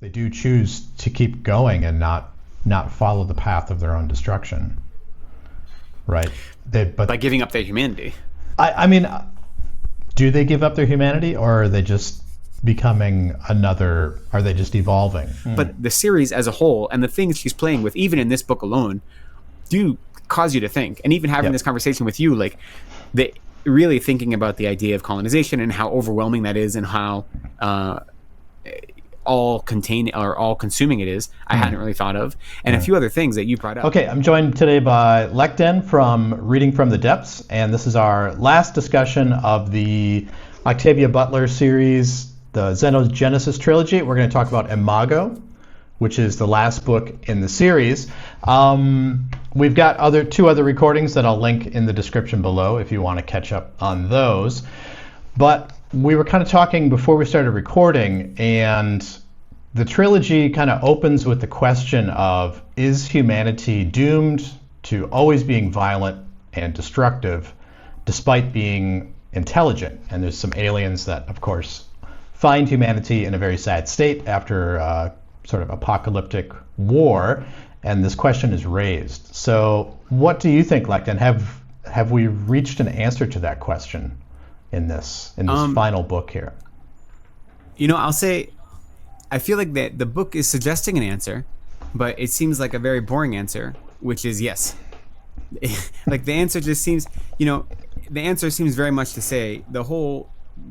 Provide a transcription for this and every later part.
They do choose to keep going and not follow the path of their own destruction, right? But by giving up their humanity. I mean, do they give up their humanity, or are they just becoming another? Are they just evolving? But the series as a whole and the things she's playing with, even in this book alone, do cause you to think. And even having this conversation with you, like really thinking about the idea of colonization and how overwhelming that is, and how all consuming it is, I hadn't really thought of, and a few other things that you brought up. Okay, I'm joined today by Lekden from Reading from the Depths, and this is our last discussion of the Octavia Butler series, the Xenogenesis trilogy. We're going to talk about Imago, which is the last book in the series. We've got two other recordings that I'll link in the description below if you want to catch up on those. But we were kind of talking before we started recording, and the trilogy kind of opens with the question of, is humanity doomed to always being violent and destructive despite being intelligent? And there's some aliens that, of course, find humanity in a very sad state after sort of apocalyptic war, and this question is raised. So what do you think, Lekden? Have we reached an answer to that question in this final book here? I'll say, I feel like that the book is suggesting an answer, but it seems like a very boring answer, which is yes. Like the answer just seems, the answer seems very much to say the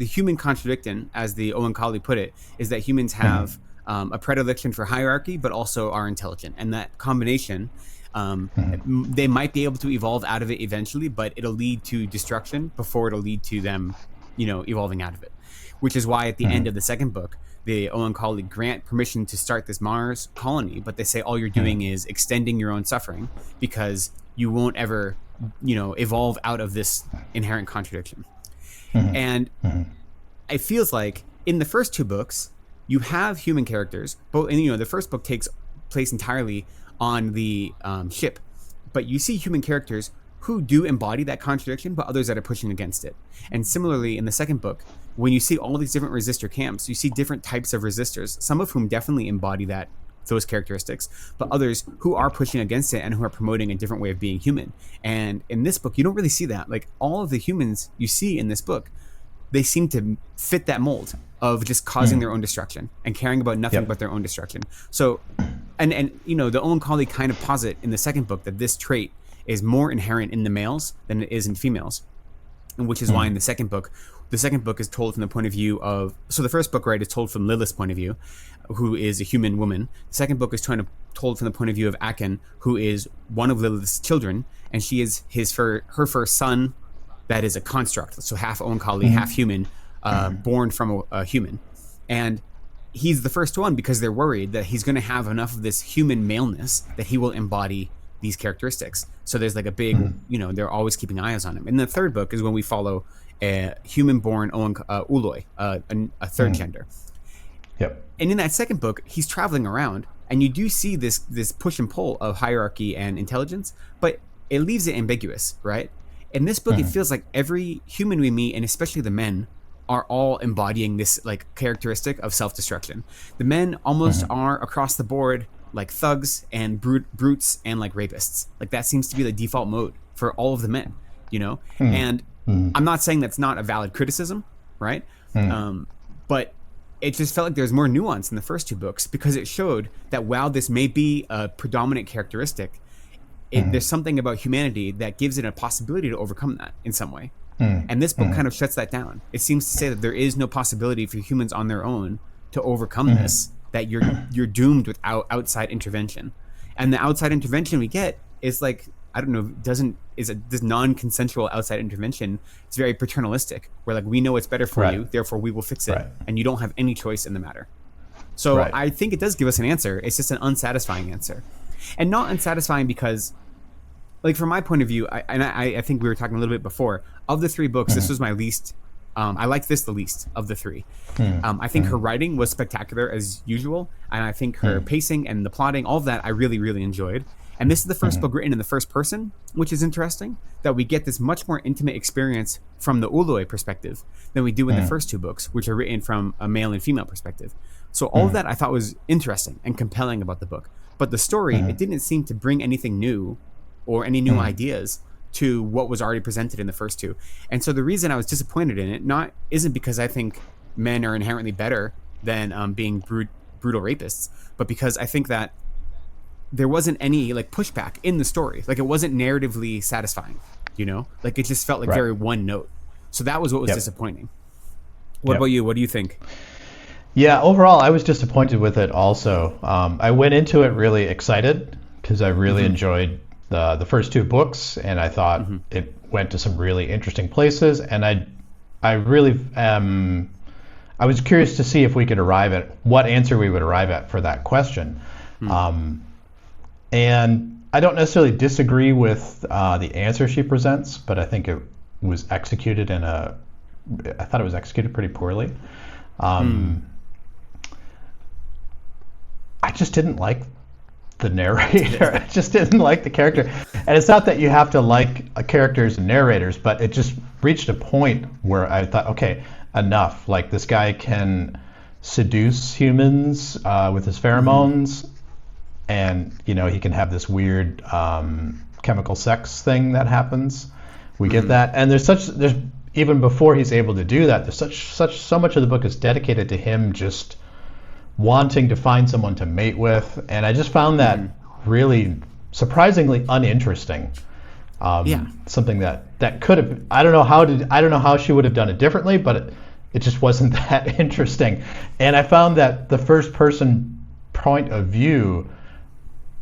human contradiction, as the Oankali put it, is that humans have a predilection for hierarchy, but also are intelligent. And that combination, they might be able to evolve out of it eventually, but it'll lead to destruction before it'll lead to them, evolving out of it. Which is why at the end of the second book, the Oankali grant permission to start this Mars colony, but they say all you're doing is extending your own suffering because you won't ever, evolve out of this inherent contradiction. And it feels like in the first two books, you have human characters, and the first book takes place entirely on the ship, but you see human characters who do embody that contradiction, but others that are pushing against it. And similarly, in the second book, when you see all these different resistor camps, you see different types of resistors, some of whom definitely embody those characteristics, but others who are pushing against it and who are promoting a different way of being human. And in this book, you don't really see that. Like all of the humans you see in this book, they seem to fit that mold of just causing their own destruction and caring about nothing but their own destruction. So, and the Oankali kind of posit in the second book that this trait is more inherent in the males than it is in females, and which is why in the second book is told from the point of view of, so the first book, right, is told from Lilith's point of view, who is a human woman. The second book is told from the point of view of Aken, who is one of Lilith's children, and she is her first son that is a construct, so half Oankali, half human, born from a human. And he's the first one because they're worried that he's going to have enough of this human maleness that he will embody these characteristics. So there's like a big, they're always keeping eyes on him. And the third book is when we follow a human-born ooloi, a third gender. Yep. And in that second book, he's traveling around, and you do see this push and pull of hierarchy and intelligence, but it leaves it ambiguous, right? In this book, it feels like every human we meet, and especially the men, are all embodying this like characteristic of self-destruction. The men almost are across the board like thugs and brutes and like rapists. Like that seems to be the default mode for all of the men, And I'm not saying that's not a valid criticism, right? But it just felt like there's more nuance in the first two books because it showed that while this may be a predominant characteristic, there's something about humanity that gives it a possibility to overcome that in some way. And this book kind of shuts that down. It seems to say that there is no possibility for humans on their own to overcome this, that you're doomed without outside intervention. And the outside intervention we get is like, I don't know, this non-consensual outside intervention. It's very paternalistic, where like we know what's better for you, therefore we will fix it, and you don't have any choice in the matter. So I think it does give us an answer. It's just an unsatisfying answer, and not unsatisfying because, like from my point of view, I think we were talking a little bit before. Of the three books, this was my least. I liked this the least of the three. I think her writing was spectacular as usual, and I think her pacing and the plotting, all of that, I really, really enjoyed. And this is the first book written in the first person, which is interesting, that we get this much more intimate experience from the ooloi perspective than we do in the first two books, which are written from a male and female perspective. So all of that I thought was interesting and compelling about the book. But the story, it didn't seem to bring anything new or any new ideas to what was already presented in the first two. And so the reason I was disappointed in it isn't because I think men are inherently better than being brutal rapists, but because I think that there wasn't any like pushback in the story. Like it wasn't narratively satisfying, like it just felt like very one note. So that was what was disappointing. What about you? What do you think? Yeah, overall, I was disappointed with it also. I went into it really excited because I really enjoyed the first two books, and I thought it went to some really interesting places, and I really I was curious to see if we could arrive at what answer we would arrive at for that question. And I don't necessarily disagree with the answer she presents, but I think it was executed I thought it was executed pretty poorly. I just didn't like the narrator. I just didn't like the character. And it's not that you have to like characters and narrators, but it just reached a point where I thought, okay, enough. Like this guy can seduce humans with his pheromones, and he can have this weird chemical sex thing that happens. We get that, and there's even before he's able to do that, there's so much of the book is dedicated to him just wanting to find someone to mate with, and I just found that really surprisingly uninteresting. Something that could have, I don't know how she would have done it differently, but it just wasn't that interesting. And I found that the first person point of view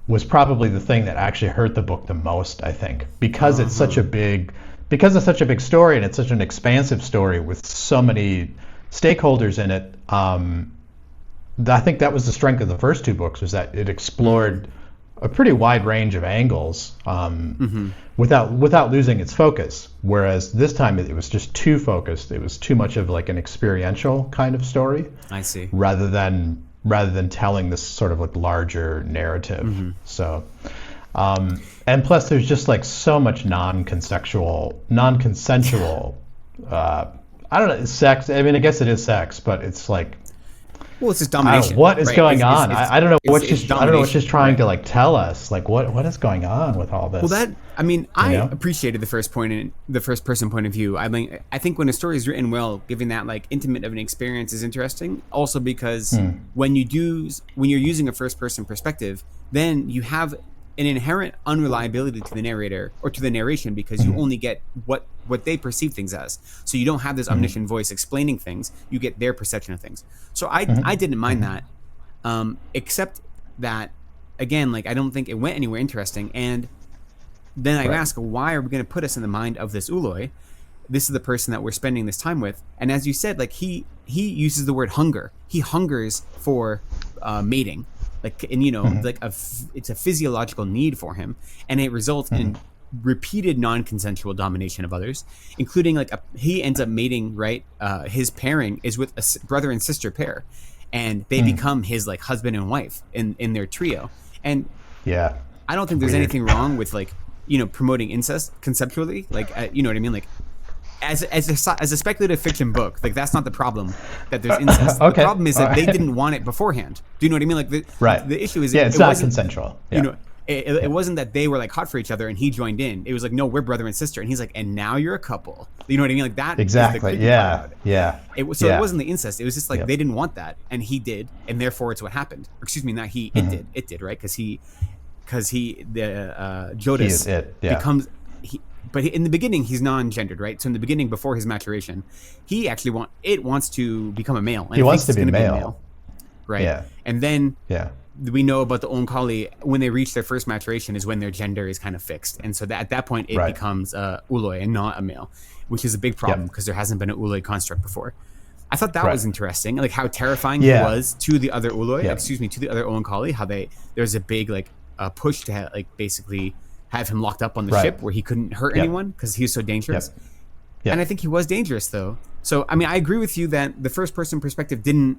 was probably the thing that actually hurt the book the most, I think, because it's such a big story, and it's such an expansive story with so many stakeholders in it. I think that was the strength of the first two books, was that it explored a pretty wide range of angles without losing its focus. Whereas this time it was just too focused. It was too much of like an experiential kind of story. I see. Rather than telling this sort of like larger narrative. So, and plus there's just like so much non-consensual, I don't know, sex. I mean, I guess it is sex, but it's like, well, it's just domination. What is going on? I don't know what she's trying to like tell us. Like what is going on with all this? Well, I appreciated the first person point of view. I think when a story is written well, giving that like intimate of an experience is interesting. Also because when you're using a first person perspective, then you have an inherent unreliability to the narrator or to the narration, because you only get what they perceive things as. So you don't have this omniscient voice explaining things. You get their perception of things. So I didn't mind that, except that, again, like I don't think it went anywhere interesting. And then I ask, why are we going to put us in the mind of this ooloi? This is the person that we're spending this time with. And as you said, like he uses the word hunger. He hungers for mating. Like, and it's a physiological need for him, and it results in repeated non-consensual domination of others, including he ends up mating, right? His pairing is with a brother and sister pair, and they become his like husband and wife in their trio. And I don't think there's anything wrong with promoting incest conceptually, you know what I mean? Like as a speculative fiction book, like that's not the problem that there's incest. The problem is that they didn't want it beforehand. Do you know what I mean? Like the issue is it's not consensual. It wasn't that they were like hot for each other and he joined in. It was like, no, we're brother and sister, and he's like, and now you're a couple. You know what I mean? Like that. Exactly. It wasn't the incest. It was just like they didn't want that, and he did, and therefore it's what happened. Or, excuse me, not he. It did, right? Because Jodahs becomes. But in the beginning, he's non-gendered, right? So in the beginning, before his maturation, he actually wants to become a male. And he wants to be a male. Right? Yeah. And then we know about the Oankali, when they reach their first maturation is when their gender is kind of fixed. And so at that point, it becomes ooloi and not a male, which is a big problem because there hasn't been an ooloi construct before. I thought that was interesting, like how terrifying he was to the other ooloi, to the other Oankali, how there's a big push to basically have him locked up on the ship where he couldn't hurt anyone because he was so dangerous. And I think he was dangerous though. So, I mean, I agree with you that the first person perspective didn't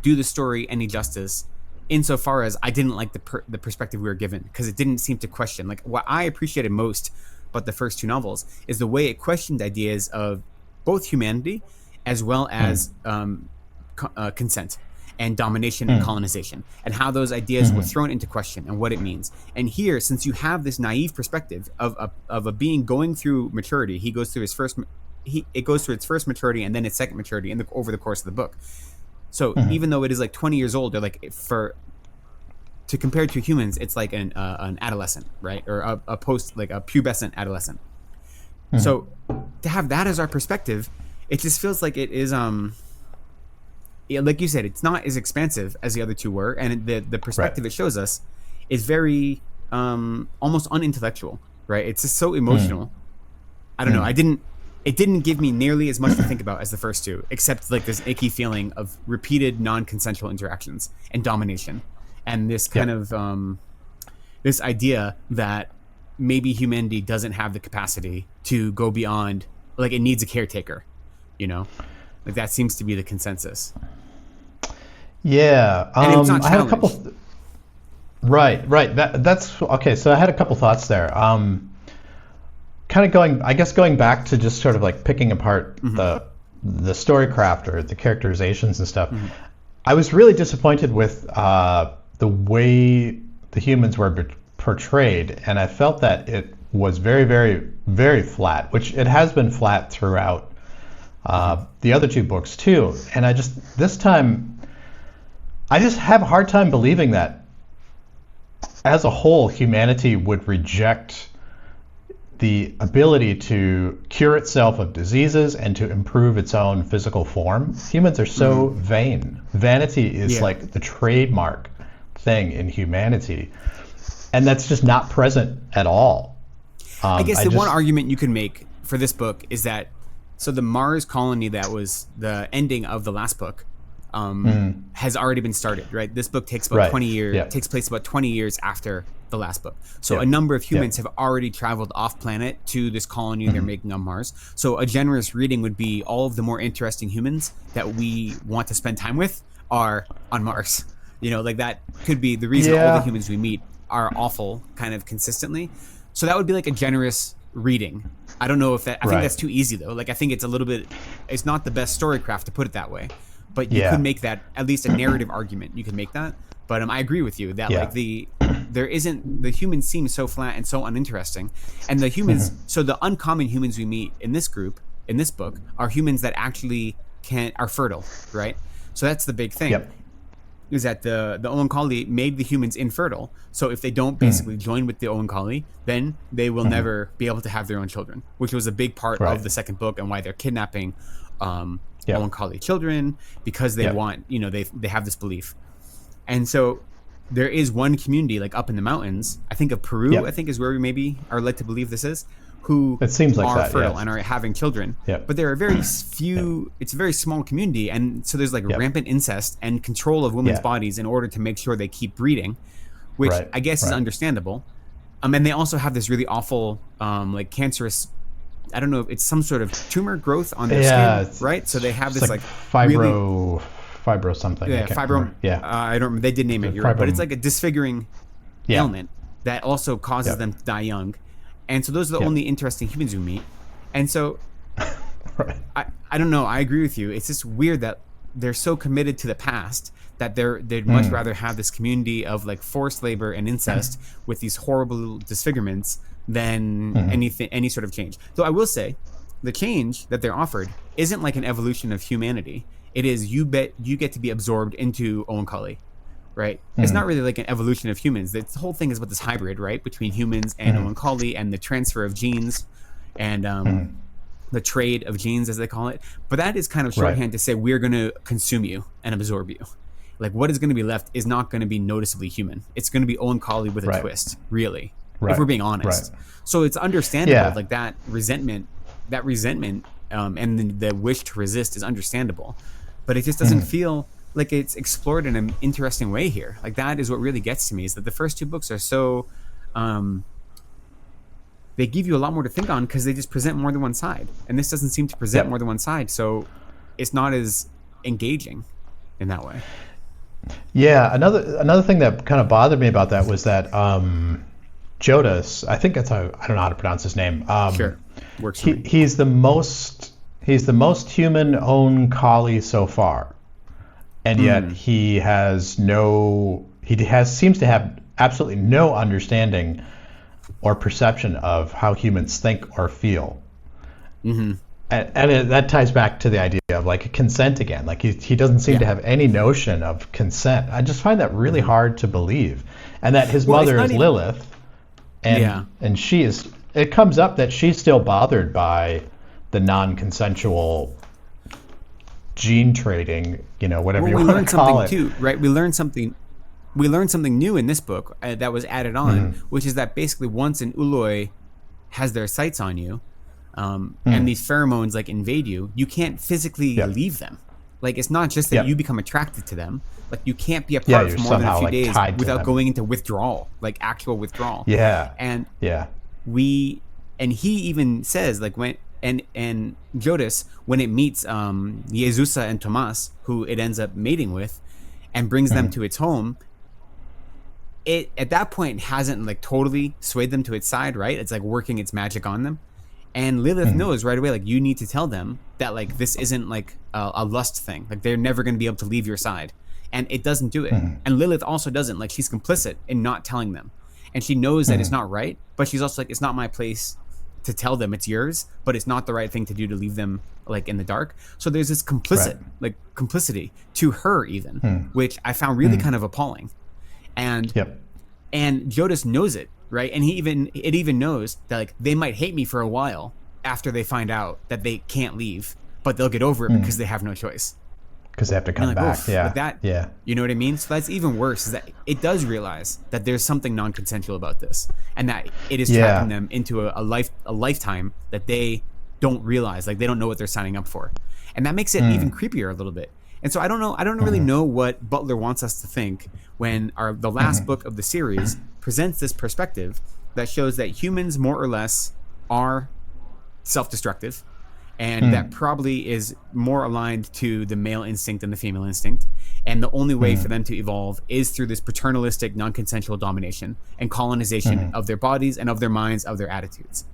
do the story any justice, insofar as I didn't like the perspective we were given, because it didn't seem to question. Like, what I appreciated most about the first two novels is the way it questioned ideas of both humanity as well as consent. and domination and colonization, and how those ideas were thrown into question and what it means. And here, since you have this naive perspective of a being going through maturity, it goes through its first maturity and then its second maturity over the course of the book. So even though it is like 20 years old, or like to compare to humans, it's like an adolescent, right? Or a pubescent adolescent. So to have that as our perspective, it just feels like it is, like you said, it's not as expansive as the other two were. And the perspective it shows us is very almost unintellectual, right? It's just so emotional. I don't know. It didn't give me nearly as much to think about as the first two, except like this icky feeling of repeated non-consensual interactions and domination. And this kind of this idea that maybe humanity doesn't have the capacity to go beyond, like it needs a caretaker, like that seems to be the consensus. Yeah, and it's not I had a couple. Right. That's okay. So I had a couple thoughts there. Kind of going back to just sort of like picking apart the storycraft or the characterizations and stuff. I was really disappointed with the way the humans were portrayed, and I felt that it was very, very, very flat, which it has been flat throughout the other two books too. And this time, I just have a hard time believing that as a whole, humanity would reject the ability to cure itself of diseases and to improve its own physical form. Humans are so vain. Vanity is like the trademark thing in humanity, and that's just not present at all. I guess one argument you can make for this book is that the Mars colony that was the ending of the last book has already been started, right? This book takes about 20 years. Takes place about 20 years after the last book. So a number of humans have already traveled off planet to this colony they're making on Mars. So a generous reading would be all of the more interesting humans that we want to spend time with are on Mars. Like that could be the reason all the humans we meet are awful kind of consistently. So that would be like a generous reading. I don't know if that, I think that's too easy though. Like I think it's a little bit, it's not the best storycraft to put it that way, but you could make that at least a narrative argument. You could make that, but I agree with you that like the humans seem so flat and so uninteresting, and the humans, so the uncommon humans we meet in this group, in this book, are humans that actually are fertile, right? So that's the big thing. Is that the Oankali made the humans infertile. So if they don't basically join with the Oankali, then they will never be able to have their own children, which was a big part of the second book and why they're kidnapping Oankali children, because they want, they have this belief. And so there is one community like up in the mountains, I think of Peru, I think is where we maybe are led to believe this is, who it seems like are fertile and are having children. But there are very few, it's a very small community. And so there's like rampant incest and control of women's bodies in order to make sure they keep breeding, which I guess is understandable. And they also have this really awful, like cancerous, I don't know if it's some sort of tumor growth on their skin, right? So they have this like fibro something. Yeah, fibro. I don't remember. They did name it, you're right, but it's like a disfiguring ailment that also causes them to die young. And so those are the only interesting humans we meet. And so I don't know. I agree with you. It's just weird that they're so committed to the past that they'd much rather have this community of like forced labor and incest with these horrible disfigurements than any sort of change. Though I will say the change that they're offered isn't like an evolution of humanity. It is you get to be absorbed into Oankali. Right? It's not really like an evolution of humans. The whole thing is about this hybrid, right? Between humans and Oankali, and the transfer of genes and the trade of genes, as they call it. But that is kind of shorthand to say we're going to consume you and absorb you. Like what is going to be left is not going to be noticeably human. It's going to be Oankali with a twist, really, if we're being honest. So it's understandable, like that resentment, and the wish to resist is understandable. But it just doesn't feel like it's explored in an interesting way here. Like that is what really gets to me, is that the first two books are so they give you a lot more to think on because they just present more than one side, and this doesn't seem to present more than one side, so it's not as engaging in that way. Another thing that kind of bothered me about that was that Jodahs, I think that's how, I don't know how to pronounce his name. Sure, works for me. He's the most human Oankali so far. and yet he seems to have absolutely no understanding or perception of how humans think or feel. And that ties back to the idea of like consent again. Like he doesn't seem to have any notion of consent. I just find that really hard to believe. And that his mother is Lilith, and she is. It comes up that she's still bothered by the non-consensual gene trading, whatever you want to call it. Too, right? We learned something new in this book that was added on, which is that basically once an ooloi has their sights on you, and these pheromones like invade you, you can't physically leave them. Like it's not just that you become attracted to them. Like you can't be apart for more than a few days without going into withdrawal, like actual withdrawal. And he even says like when and Jodahs, when it meets Jesusa and Tomas, who it ends up mating with, and brings them to its home, it at that point hasn't like totally swayed them to its side, right? It's like working its magic on them. And Lilith knows right away, like, you need to tell them that, like, this isn't, like, a lust thing. Like, they're never going to be able to leave your side. And it doesn't do it. And Lilith also doesn't. Like, she's complicit in not telling them. And she knows that it's not right, but she's also like, it's not my place to tell them, it's yours, but it's not the right thing to do to leave them, like, in the dark. So there's this complicity to her even, which I found really kind of appalling. And Jodahs knows it. Right, and it even knows that like they might hate me for a while after they find out that they can't leave, but they'll get over it because they have no choice. Because they have to come back. You know what I mean? So that's even worse. Is that it does realize that there's something non-consensual about this, and that it is trapping them into a lifetime that they don't realize. Like they don't know what they're signing up for, and that makes it even creepier a little bit. And so I don't know. I don't really know what Butler wants us to think when the last book of the series presents this perspective that shows that humans more or less are self-destructive, and that probably is more aligned to the male instinct than the female instinct. And the only way for them to evolve is through this paternalistic, non-consensual domination and colonization of their bodies and of their minds, of their attitudes.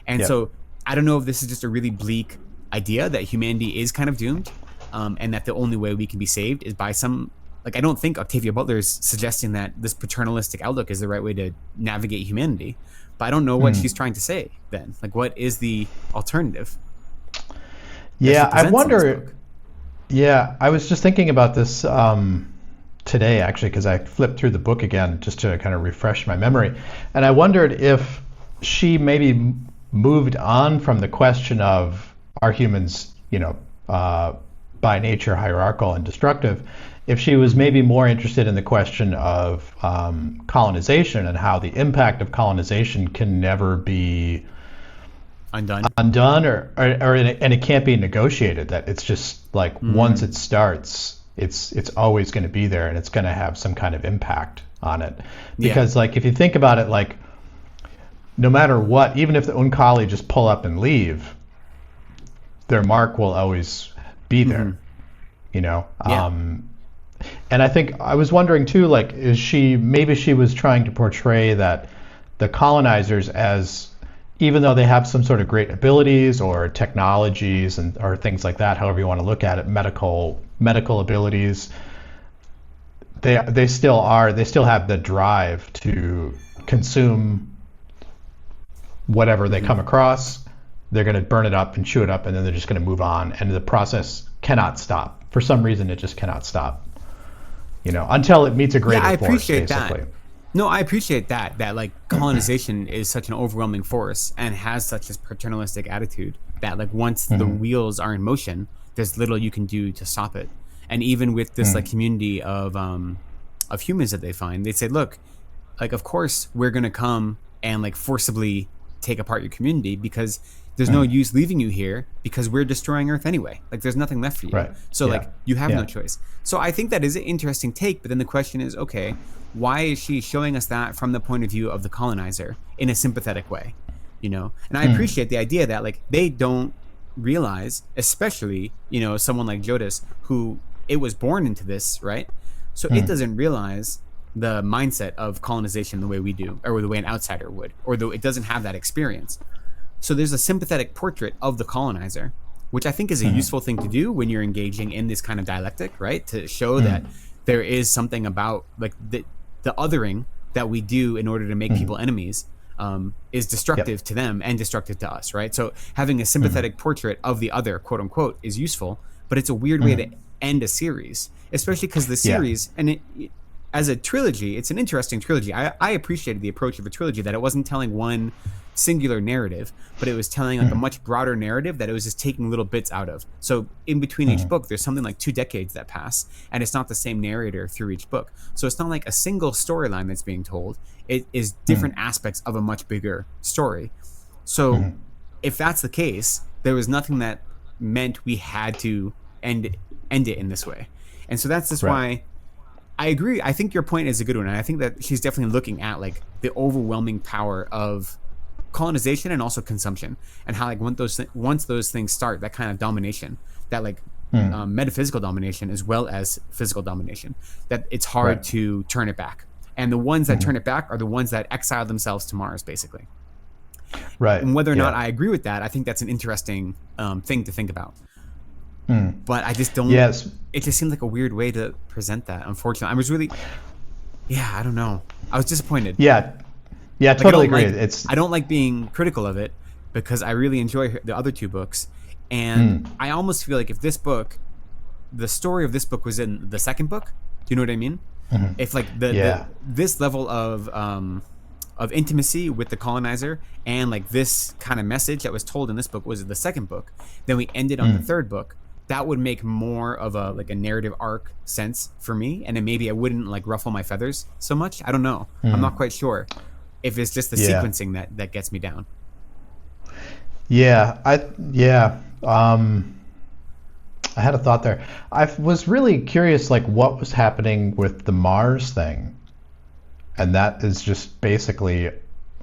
And so I don't know if this is just a really bleak idea that humanity is kind of doomed. And that the only way we can be saved is by some, like, I don't think Octavia Butler is suggesting that this paternalistic outlook is the right way to navigate humanity, but I don't know what she's trying to say then. Like, what is the alternative? I wonder. I was just thinking about this today, actually, because I flipped through the book again just to kind of refresh my memory. And I wondered if she maybe moved on from the question of, are humans, by nature hierarchical and destructive, if she was maybe more interested in the question of colonization and how the impact of colonization can never be undone or and it can't be negotiated, that it's just like once it starts, it's always going to be there and it's going to have some kind of impact on it. Because like if you think about it, like no matter what, even if the Oankali just pull up and leave, their mark will always be there, and I think I was wondering too, like, maybe she was trying to portray that the colonizers as, even though they have some sort of great abilities or technologies or things like that, however you want to look at it, medical abilities, they still have the drive to consume whatever they come across. They're going to burn it up and chew it up, and then they're just going to move on. And the process cannot stop. For some reason, it just cannot stop, until it meets a greater force, appreciate basically. That. No, I appreciate that like colonization is such an overwhelming force and has such this paternalistic attitude that like once the wheels are in motion, there's little you can do to stop it. And even with this like community of humans that they find, they say, look, like, of course we're going to come and like forcibly take apart your community because there's no use leaving you here because we're destroying Earth anyway. Like there's nothing left for you. Right. So like you have no choice. So I think that is an interesting take, but then the question is, okay, why is she showing us that from the point of view of the colonizer in a sympathetic way? And I appreciate the idea that like they don't realize, especially, someone like Jodahs, who it was born into this, right? So it doesn't realize the mindset of colonization the way we do, or the way an outsider would, or though it doesn't have that experience. So there's a sympathetic portrait of the colonizer, which I think is a useful thing to do when you're engaging in this kind of dialectic, right? To show that there is something about like the othering that we do in order to make people enemies is destructive to them and destructive to us, right? So having a sympathetic portrait of the other, quote unquote, is useful, but it's a weird way to end a series, especially because the series and it as a trilogy, it's an interesting trilogy. I appreciated the approach of a trilogy, that it wasn't telling one singular narrative, but it was telling like a much broader narrative that it was just taking little bits out of. So in between each book, there's something like 2 decades that pass, and it's not the same narrator through each book. So it's not like a single storyline that's being told. It is different aspects of a much bigger story. So if that's the case, there was nothing that meant we had to end it in this way. And so that's just why I agree. I think your point is a good one. And I think that she's definitely looking at like the overwhelming power of colonization and also consumption, and how like once those things start, that kind of domination, that like metaphysical domination as well as physical domination, that it's hard to turn it back. And the ones that turn it back are the ones that exile themselves to Mars, basically. Right. And whether or not I agree with that, I think that's an interesting thing to think about. But I just don't. Yes. It just seemed like a weird way to present that. Unfortunately, I was really. Yeah, I don't know. I was disappointed. Yeah, like, totally agree. I don't like being critical of it because I really enjoy the other 2 books, and I almost feel like if this book, the story of this book was in the second book. Do you know what I mean? If like this level of intimacy with the colonizer and like this kind of message that was told in this book was in the second book, then we ended on the third book. That would make more of a like a narrative arc sense for me, and then maybe I wouldn't like ruffle my feathers so much. I don't know. I'm not quite sure if it's just the sequencing that gets me down. I had a thought there. I was really curious, like what was happening with the Mars thing, and that is just basically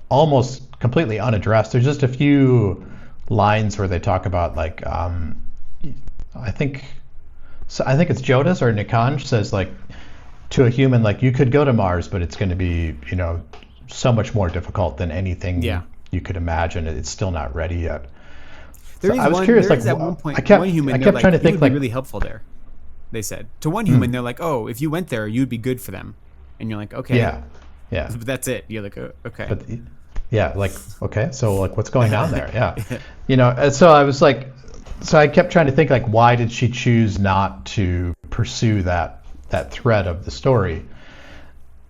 almost completely unaddressed. There's just a few lines where they talk about like I think it's Jodahs or Nikanj says like to a human, like you could go to Mars, but it's going to be, so much more difficult than anything you could imagine. It's still not ready yet. I was curious, like at one point, I kept trying to think like really helpful there. They said to one human, they're like, "Oh, if you went there, you'd be good for them," and you're like, "Okay, yeah." But that's it. You're like, "Okay." But, like okay, so like what's going on there? Yeah, and so I was like. So I kept trying to think, like, why did she choose not to pursue that thread of the story?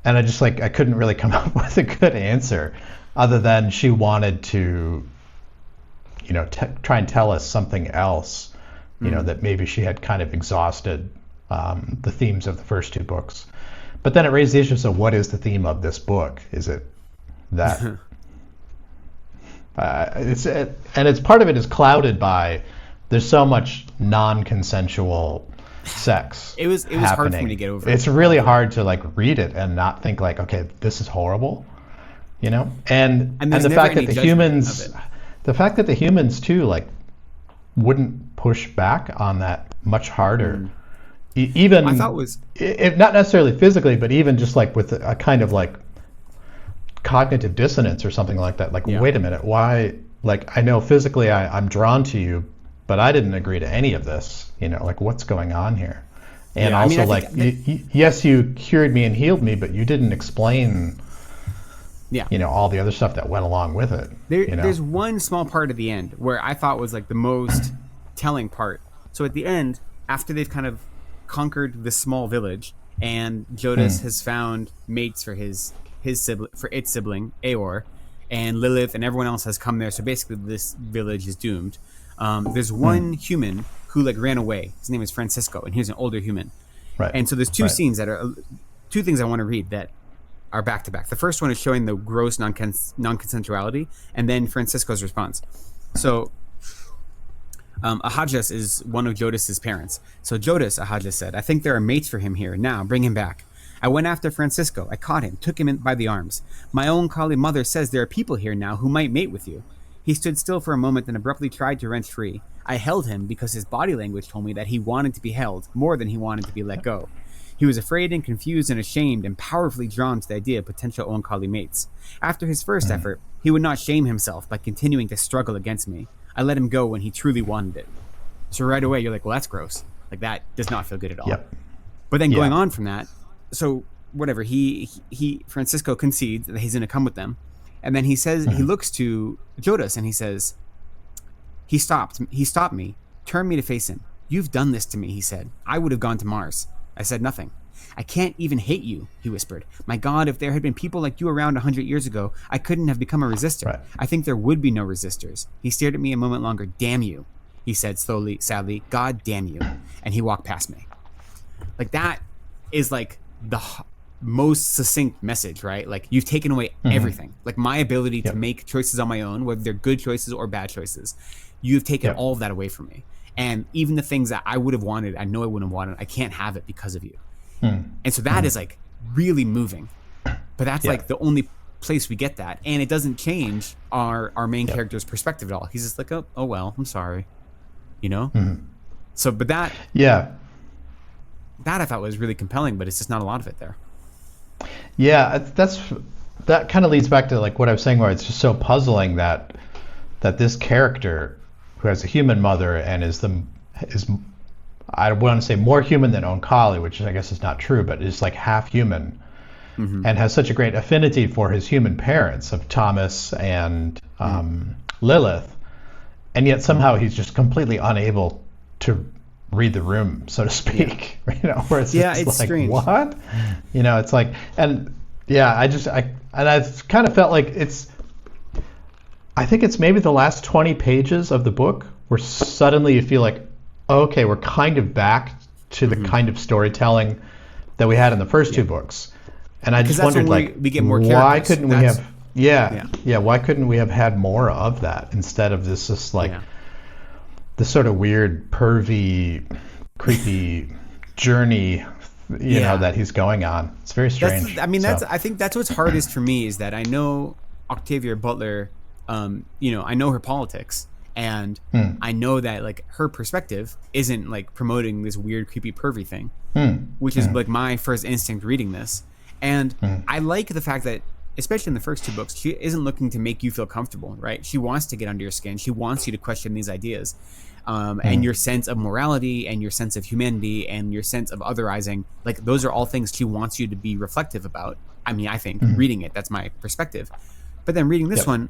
And I just like I couldn't really come up with a good answer, other than she wanted to, try and tell us something else, that maybe she had kind of exhausted the themes of the first 2 books. But then it raised the issue: so what is the theme of this book? Is it that? It's part of it is clouded by. There's so much non-consensual sex. It was hard for me to get over. It's really hard to like read it and not think like, okay, this is horrible, And the fact that the humans too like wouldn't push back on that much harder, even I thought was if not necessarily physically, but even just like with a kind of like cognitive dissonance or something like that. Like, wait a minute, why? Like, I know physically I'm drawn to you. But I didn't agree to any of this, like what's going on here? And also yes, you cured me and healed me, but you didn't explain, all the other stuff that went along with it. There's one small part at the end where I thought was like the most telling part. So at the end, after they've kind of conquered this small village and Jodahs has found mates for his sibling, Aor, and Lilith and everyone else has come there. So basically this village is doomed. There's one human who like ran away. His name is Francisco, and he's an older human. Right. And so there's 2 scenes that are 2 things I want to read that are back to back. The first one is showing the gross non-consensuality, and then Francisco's response. So Ahadjas is one of Jodahs' parents. So Jodahs, Ahadjas said, "I think there are mates for him here. Now bring him back." I went after Francisco. I caught him, took him in by the arms. My Oankali mother says there are people here now who might mate with you. He stood still for a moment and abruptly tried to wrench free. I held him because his body language told me that he wanted to be held more than he wanted to be let go. He was afraid and confused and ashamed and powerfully drawn to the idea of potential Oankali mates. After his first effort, he would not shame himself by continuing to struggle against me. I let him go when he truly wanted it. So right away you're like, well, that's gross. Like that does not feel good at all. Yep. But then going on from that, so whatever, he Francisco concedes that he's going to come with them. And then he says, he looks to Jodahs and he says, he stopped me, turned me to face him. You've done this to me, he said. I would have gone to Mars. I said nothing. I can't even hate you, he whispered. My God, if there had been people like you around 100 years ago, I couldn't have become a resistor. Right. I think there would be no resistors. He stared at me a moment longer. Damn you, he said slowly, sadly. God damn you. And he walked past me. Like that is like the most succinct message, right? Like you've taken away everything. Like my ability to make choices on my own, whether they're good choices or bad choices. You've taken all of that away from me. And even the things that I would have wanted, I know I wouldn't have wanted, I can't have it because of you. And so that is like really moving. But that's like the only place we get that. And it doesn't change our main character's perspective at all. He's just like, oh well, I'm sorry. You know? So, but that I thought was really compelling, but it's just not a lot of it there. Yeah, that kind of leads back to like what I was saying, where it's just so puzzling that this character who has a human mother and is I want to say more human than Oankali, which I guess is not true, but is like half human, and has such a great affinity for his human parents of Thomas and Lilith, and yet somehow he's just completely unable to read the room, so to speak. You know, where it's just it's like, strange. what? You know, it's like, and I kind of felt like I think it's maybe the last 20 pages of the book where suddenly you feel like, okay, we're kind of back to the kind of storytelling that we had in the first two books. And I just wondered, like, we get more why characters. couldn't we have, why couldn't we have had more of that instead of this like this sort of weird, pervy, creepy journey, you know, that he's going on. It's very strange. I think that's what's hardest for me is that I know Octavia Butler, you know, I know her politics. And I know that like her perspective isn't like promoting this weird, creepy, pervy thing, which is like my first instinct reading this. And I like the fact that, especially in the first two books, she isn't looking to make you feel comfortable, right? She wants to get under your skin. She wants you to question these ideas, and your sense of morality and your sense of humanity and your sense of otherizing. Like those are all things she wants you to be reflective about. I mean, I think reading it, that's my perspective. But then reading this one,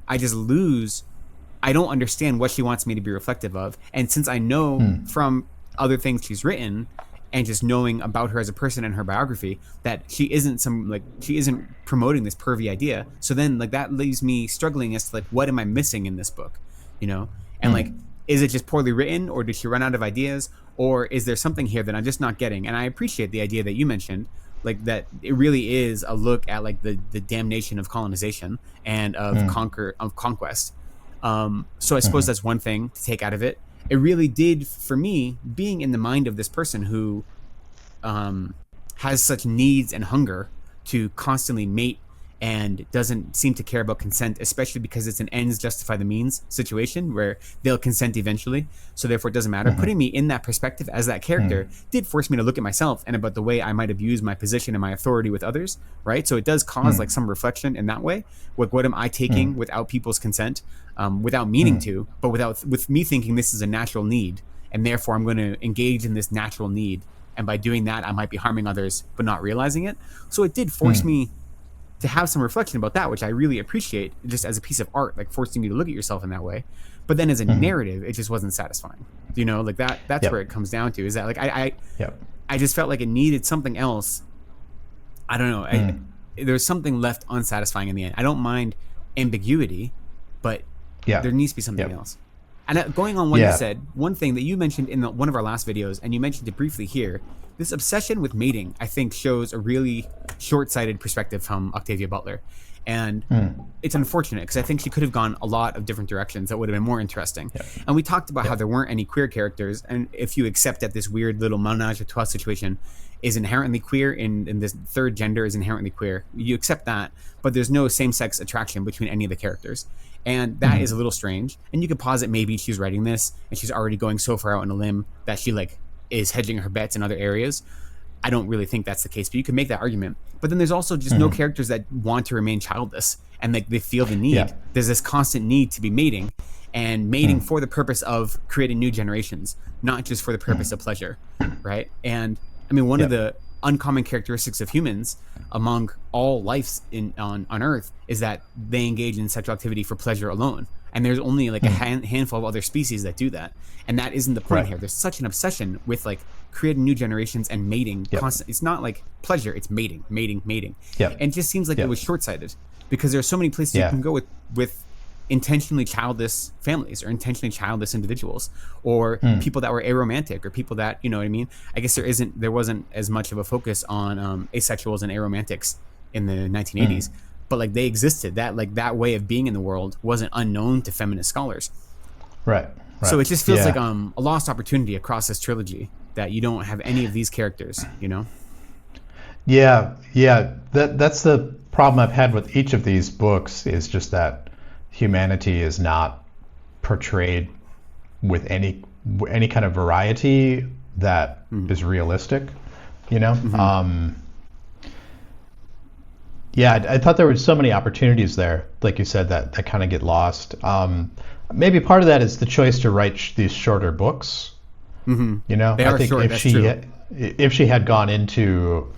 I don't understand what she wants me to be reflective of. And since I know from other things she's written and just knowing about her as a person and her biography that she isn't promoting this pervy idea. So then like that leaves me struggling as to like, what am I missing in this book? You know? And like, is it just poorly written, or did she run out of ideas, or is there something here that I'm just not getting? And I appreciate the idea that you mentioned, like that it really is a look at like the damnation of colonization and of conquest. So I suppose that's one thing to take out of it. It really did, for me, being in the mind of this person who has such needs and hunger to constantly mate and doesn't seem to care about consent, especially because it's an ends justify the means situation where they'll consent eventually. So therefore it doesn't matter. Putting me in that perspective as that character did force me to look at myself and about the way I might abuse my position and my authority with others, right? So it does cause like some reflection in that way. Like, what am I taking without people's consent, without meaning to, but with me thinking this is a natural need, and therefore I'm going to engage in this natural need. And by doing that, I might be harming others, but not realizing it. So it did force me to have some reflection about that, which I really appreciate, just as a piece of art, like forcing you to look at yourself in that way. But then as a narrative, it just wasn't satisfying. You know, like that's where it comes down to, is that like I just felt like it needed something else. I don't know. There's something left unsatisfying in the end. I don't mind ambiguity, but there needs to be something else. And going on what you said, one thing that you mentioned in one of our last videos, and you mentioned it briefly here, this obsession with mating, I think, shows a really short-sighted perspective from Octavia Butler. And it's unfortunate because I think she could have gone a lot of different directions that would have been more interesting. And we talked about how there weren't any queer characters. And if you accept that this weird little menage a trois situation is inherently queer, and this third gender is inherently queer, you accept that, but there's no same-sex attraction between any of the characters. And that is a little strange. And you could posit maybe she's writing this and she's already going so far out on a limb that she like is hedging her bets in other areas. I don't really think that's the case, but you can make that argument. But then there's also just no characters that want to remain childless, and like they feel the need. There's this constant need to be mating, and mating for the purpose of creating new generations, not just for the purpose of pleasure, right? And I mean, one of the uncommon characteristics of humans among all lives on Earth is that they engage in sexual activity for pleasure alone. And there's only like a handful of other species that do that. And that isn't the point here. There's such an obsession with like creating new generations and mating. Constant. It's not like pleasure, it's mating. And it just seems like it was short-sighted, because there are so many places you can go with intentionally childless families or intentionally childless individuals, or people that were aromantic, or people that, you know what I mean? I guess there wasn't as much of a focus on asexuals and aromantics in the 1980s, but like they existed. That way of being in the world wasn't unknown to feminist scholars. Right. So it just feels like a lost opportunity across this trilogy that you don't have any of these characters, you know? Yeah. That's the problem I've had with each of these books, is just that humanity is not portrayed with any kind of variety that is realistic, you know? I thought there were so many opportunities there, like you said, that kind of get lost. Maybe part of that is the choice to write these shorter books. You know, I think short, if she had gone into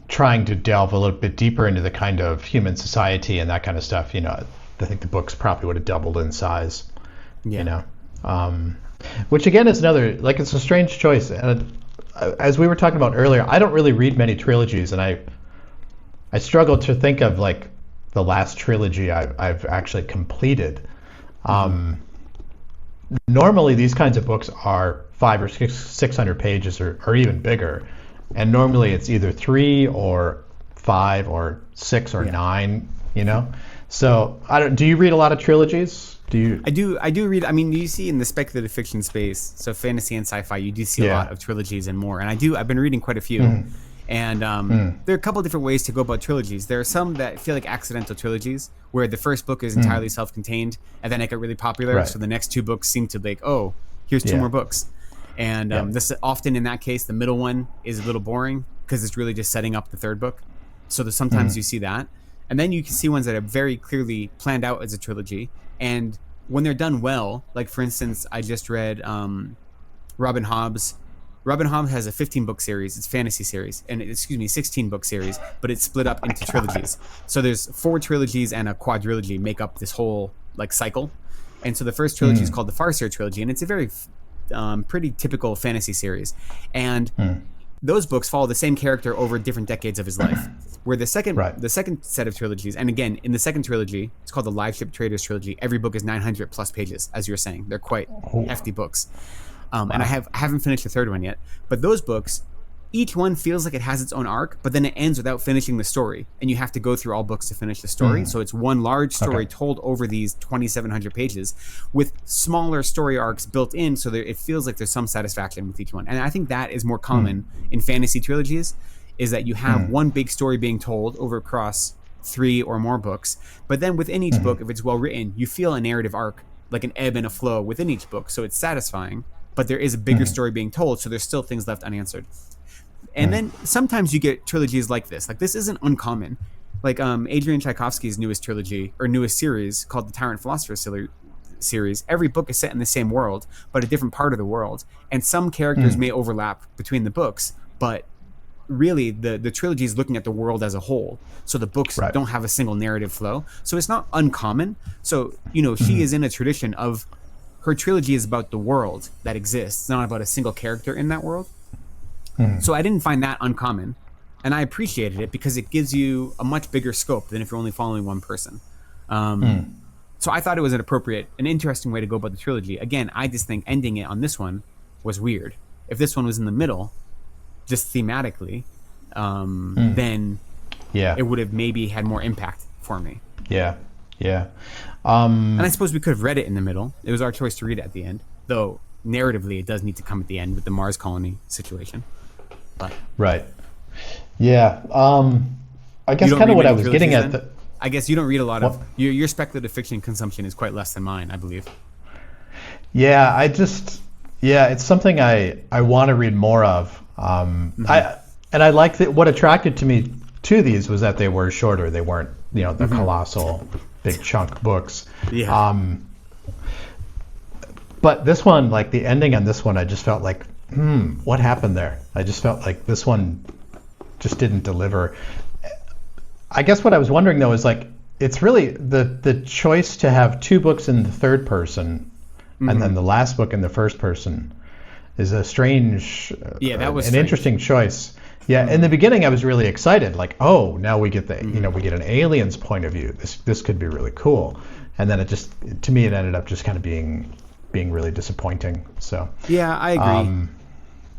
trying to delve a little bit deeper into the kind of human society and that kind of stuff, you know, I think the books probably would have doubled in size. You know, which again is another, like, it's a strange choice. And as we were talking about earlier, I don't really read many trilogies, and I struggle to think of like the last trilogy I've actually completed. Normally these kinds of books are 500 or 600 pages or even bigger, and normally it's either 3 or 5 or 6 or 9, you know. So do you read a lot of trilogies? I do read. I mean, you see in the speculative fiction space, so fantasy and sci-fi, you do see a lot of trilogies and more, and I've been reading quite a few. And there are a couple of different ways to go about trilogies. There are some that feel like accidental trilogies, where the first book is entirely self-contained, and then it got really popular. So the next 2 books seem to be like, oh, here's 2 more books. And this often in that case, the middle one is a little boring because it's really just setting up the 3rd book. So sometimes you see that. And then you can see ones that are very clearly planned out as a trilogy. And when they're done well, like for instance, I just read Robin Hobbs. Robin Hobbs has a 15-book series. It's fantasy series, and 16-book series, but it's split up into trilogies. So there's 4 trilogies and a quadrilogy make up this whole like cycle. And so the first trilogy is called the Farseer trilogy, and it's a very pretty typical fantasy series. And those books follow the same character over different decades of his life. Where the second set of trilogies, and again in the second trilogy, it's called the Live Ship Traders trilogy. Every book is 900 plus pages, as you were saying. They're quite hefty books. And I haven't finished the 3rd one yet. But those books, each one feels like it has its own arc, but then it ends without finishing the story, and you have to go through all books to finish the story. So it's one large story told over these 2,700 pages with smaller story arcs built in, so that it feels like there's some satisfaction with each one. And I think that is more common in fantasy trilogies, is that you have one big story being told over across 3 or more books, but then within each book, if it's well written, you feel a narrative arc, like an ebb and a flow within each book, so it's satisfying, but there is a bigger story being told, so there's still things left unanswered. And then sometimes you get trilogies like this. Like, this isn't uncommon. Like Adrian Tchaikovsky's newest trilogy, or newest series, called the Tyrant Philosopher series, every book is set in the same world, but a different part of the world. And some characters may overlap between the books, but really the trilogy is looking at the world as a whole. So the books don't have a single narrative flow. So it's not uncommon. So, you know, she is in a tradition of, her trilogy is about the world that exists, not about a single character in that world. So I didn't find that uncommon, and I appreciated it because it gives you a much bigger scope than if you're only following one person. So I thought it was an interesting way to go about the trilogy. Again, I just think ending it on this one was weird. If this one was in the middle, just thematically, then it would have maybe had more impact for me. And I suppose we could have read it in the middle. It was our choice to read it at the end, though narratively it does need to come at the end with the Mars colony situation. But I guess kind of what I was getting at. I guess you don't read a lot of your speculative fiction consumption is quite less than mine, I believe. It's something I want to read more of. I like that. What attracted to me to these was that they were shorter. They weren't, the colossal big chunk books. But this one, like the ending on this one, I just felt like, what happened there? I just felt like this one just didn't deliver. I guess what I was wondering though is like, it's really the choice to have two books in the third person and then the last book in the first person is a strange, that was an strange. Interesting choice. Yeah, in the beginning I was really excited, like, oh, now we get the, we get an alien's point of view. This could be really cool. And then it just, to me, it ended up just kind of being really disappointing. So yeah, I agree.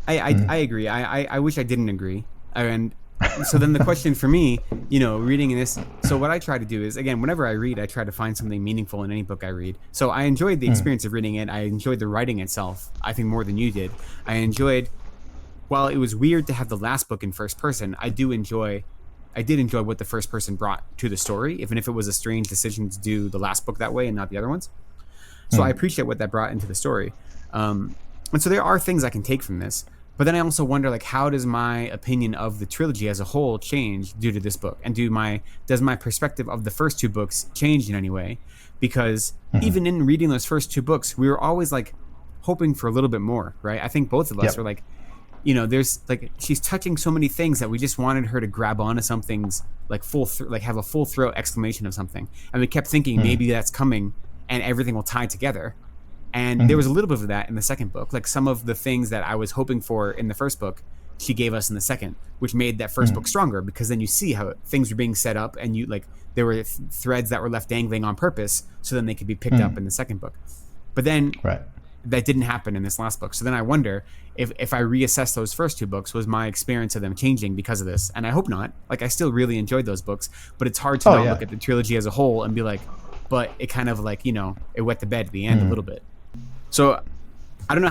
I agree. I wish I didn't agree. And so then the question for me, reading this, so what I try to do is, again, whenever I read, I try to find something meaningful in any book I read. So I enjoyed the experience of reading it. I enjoyed the writing itself, I think more than you did. While it was weird to have the last book in first person, I did enjoy what the first person brought to the story, even if it was a strange decision to do the last book that way and not the other ones. So I appreciate what that brought into the story. And so there are things I can take from this. But then I also wonder, like, how does my opinion of the trilogy as a whole change due to this book? And does my perspective of the first two books change in any way? Because even in reading those first two books, we were always like hoping for a little bit more, right? I think both of us were like, there's like, she's touching so many things that we just wanted her to grab onto something's like have a full throat exclamation of something. And we kept thinking maybe that's coming and everything will tie together. And there was a little bit of that in the second book. Like some of the things that I was hoping for in the first book, she gave us in the second, which made that first book stronger, because then you see how things were being set up and there were threads that were left dangling on purpose so then they could be picked up in the second book. But then that didn't happen in this last book. So then I wonder if I reassess those first two books, was my experience of them changing because of this? And I hope not. Like, I still really enjoyed those books, but it's hard to look at the trilogy as a whole and be like, but it kind of like, it wet the bed at the end a little bit. So I don't know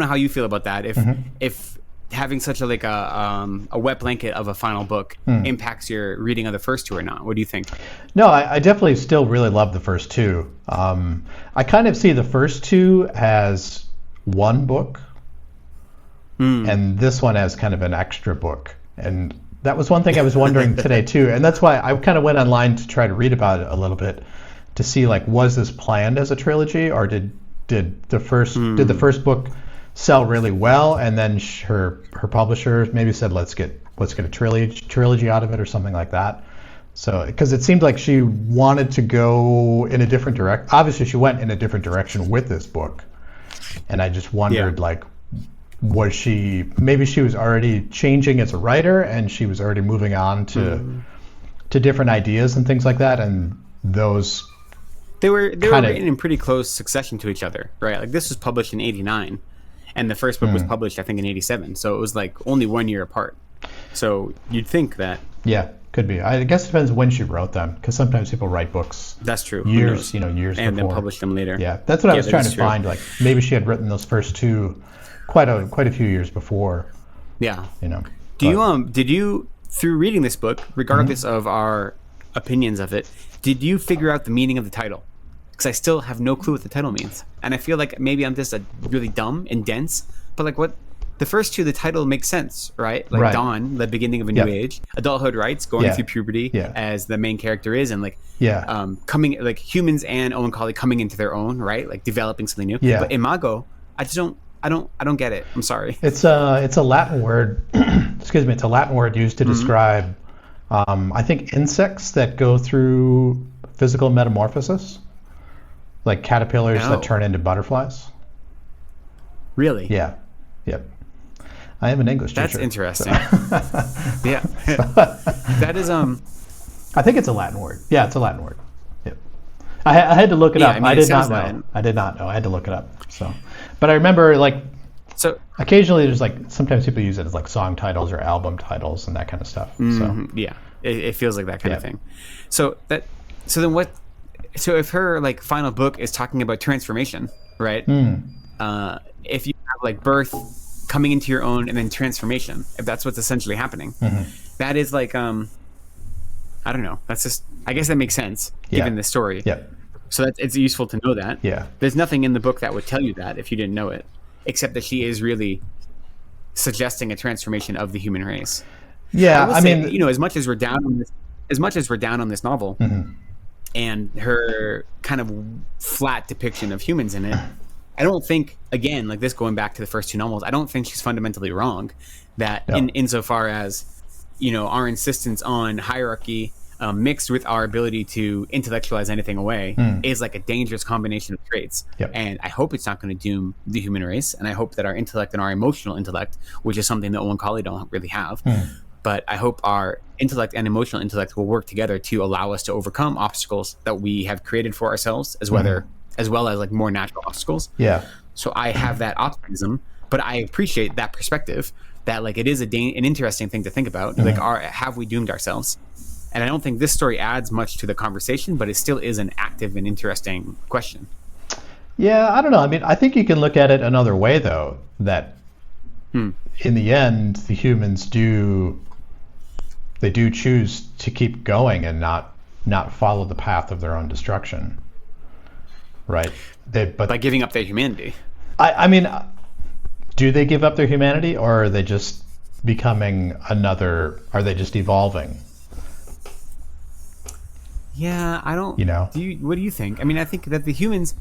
how you feel about that. If having such a wet blanket of a final book impacts your reading of the first two or not. What do you think? No, I definitely still really love the first two. I kind of see the first two as one book, and this one as kind of an extra book. And that was one thing I was wondering today too. And that's why I kind of went online to try to read about it a little bit to see, like, was this planned as a trilogy, or did the first book sell really well, and then her publisher maybe said, let's get a trilogy out of it or something like that. So, because it seemed like she wanted to go in a different direction. Obviously she went in a different direction with this book, and I just wondered, like, was she was already changing as a writer and she was already moving on to different ideas and things like that, and those They were written in pretty close succession to each other, right? Like, this was published in 89, and the first book was published, I think, in 87. So it was like only 1 year apart. So you'd think that. Yeah, could be. I guess it depends when she wrote them, because sometimes people write books. That's true. Years and before, and then publish them later. Yeah, that's what I was trying to find. Like, maybe she had written those first two quite a few years before. Yeah. Did you through reading this book, regardless of our opinions of it, did you figure out the meaning of the title? Because I still have no clue what the title means, and I feel like maybe I'm just really dumb and dense. But like, what the first two, the title makes sense, right? Like Dawn, the beginning of a new age, adulthood rights, going through puberty, as the main character is, and coming, like, humans and Oankali coming into their own, right? Like developing something new. But Imago, I don't get it. I'm sorry. It's a Latin word. Excuse me. It's a Latin word used to describe, I think, insects that go through physical metamorphosis. Like caterpillars that turn into butterflies. Really? Yeah. Yep. I am an English teacher. That's interesting. Yeah. That is I think it's a Latin word. Yeah, it's a Latin word. Yep. I had to look it up. I did not know. Latin. I did not know. I had to look it up. So, but I remember, like, so occasionally there's like, sometimes people use it as like song titles or album titles and that kind of stuff. So yeah, it feels like that kind of thing. So if her, like, final book is talking about transformation, right? If you have, like, birth, coming into your own, and then transformation, if that's what's essentially happening, that is like, I don't know. That's just, I guess that makes sense given the story. Yeah. So it's useful to know that. Yeah. There's nothing in the book that would tell you that if you didn't know it, except that she is really suggesting a transformation of the human race. Yeah. I mean, as much as we're down on this novel. and her kind of flat depiction of humans in it, I don't think, again, like this going back to the first two novels, I don't think she's fundamentally wrong. That insofar as, our insistence on hierarchy mixed with our ability to intellectualize anything away is like a dangerous combination of traits. Yep. And I hope it's not going to doom the human race. And I hope that our intellect and our emotional intellect, which is something that Oankali don't really have, but I hope our intellect and emotional intellect will work together to allow us to overcome obstacles that we have created for ourselves, as well as like more natural obstacles. Yeah. So I have that optimism, but I appreciate that perspective that like it is an interesting thing to think about. Like, have we doomed ourselves? And I don't think this story adds much to the conversation, but it still is an active and interesting question. Yeah, I don't know. I mean, I think you can look at it another way, though, that in the end, the humans do choose to keep going and not follow the path of their own destruction. Right? But by giving up their humanity. I mean, do they give up their humanity, or are they just are they just evolving? Yeah, I don't. What do you think? I mean, I think that the humans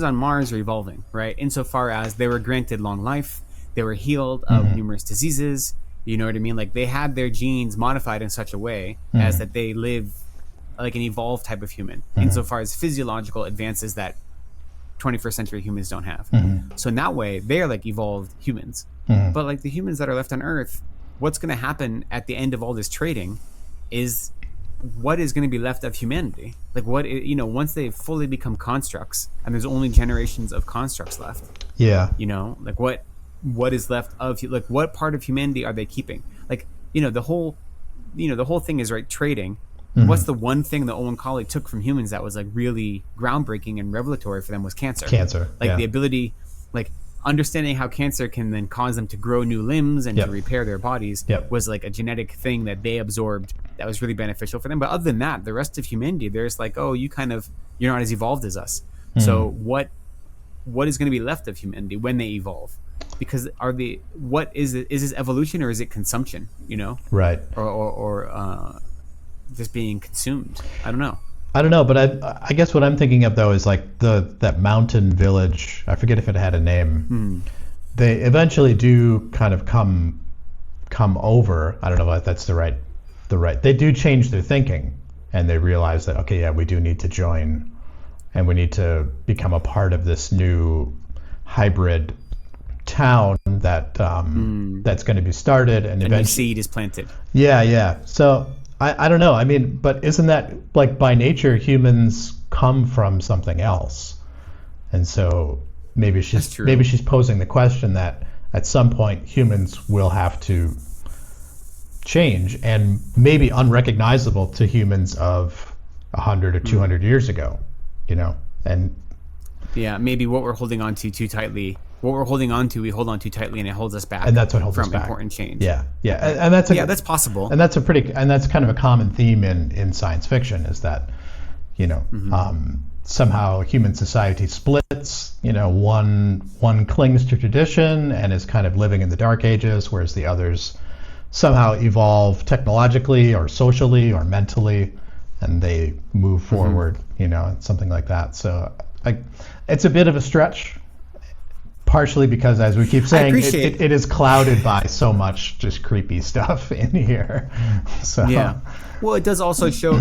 on Mars are evolving, right? Insofar as they were granted long life, they were healed of numerous diseases. You know what I mean? Like, they had their genes modified in such a way as that they live like an evolved type of human, insofar as physiological advances that 21st century humans don't have. So in that way, they are like evolved humans. But like the humans that are left on Earth, what's going to happen at the end of all this trading is what is going to be left of humanity? Like, once they fully become constructs and there's only generations of constructs left. Yeah. Like what is left of, like, what part of humanity are they keeping? Like, the whole thing is, right, trading. What's the one thing that Oankali took from humans that was like really groundbreaking and revelatory for them was cancer. Like the ability, like understanding how cancer can then cause them to grow new limbs and to repair their bodies was like a genetic thing that they absorbed that was really beneficial for them. But other than that, the rest of humanity, there's like, oh, you're not as evolved as us. So what is going to be left of humanity when they evolve? Because is this evolution or is it consumption? Right. Or just being consumed. I don't know, but I guess what I'm thinking of, though, is like that mountain village. I forget if it had a name. They eventually do kind of come over. I don't know if that's the right. They do change their thinking, and they realize that, okay, yeah, we do need to join, and we need to become a part of this new hybrid town that that's going to be started, and eventually the seed is planted. Yeah. So. I don't know. I mean, but isn't that like by nature humans come from something else? And so maybe she's posing the question that at some point humans will have to change and maybe unrecognizable to humans of 100 or 200 years ago, and yeah, maybe what we're holding on to too tightly. What we're holding on to, we hold on too tightly, and it holds us back. And that's what holds us from back. Important change. Yeah, and that's possible. And that's that's kind of a common theme in science fiction, is that somehow human society splits. One clings to tradition and is kind of living in the dark ages, whereas the others somehow evolve technologically or socially or mentally, and they move forward. Something like that. So it's a bit of a stretch. Partially because, as we keep saying, it is clouded by so much just creepy stuff in here. So yeah. Well, it does also show,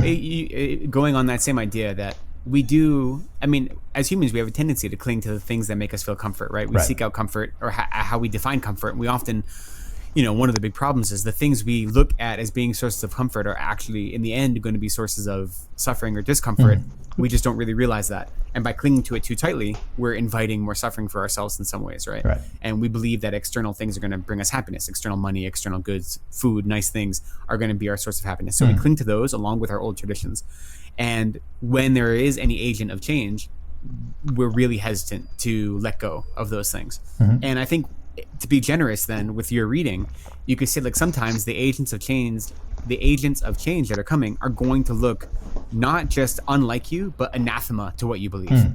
going on that same idea, that we do, I mean, as humans, we have a tendency to cling to the things that make us feel comfort, right? We seek out comfort, or how we define comfort. And we often, one of the big problems is the things we look at as being sources of comfort are actually, in the end, going to be sources of suffering or discomfort. We just don't really realize that. And by clinging to it too tightly, we're inviting more suffering for ourselves in some ways, right? And we believe that external things are going to bring us happiness. External money, external goods, food, nice things are going to be our source of happiness. So we cling to those along with our old traditions. And when there is any agent of change, we're really hesitant to let go of those things. And I think, to be generous then with your reading, you could say, like, sometimes the agents of change that are coming are going to look not just unlike you, but anathema to what you believe,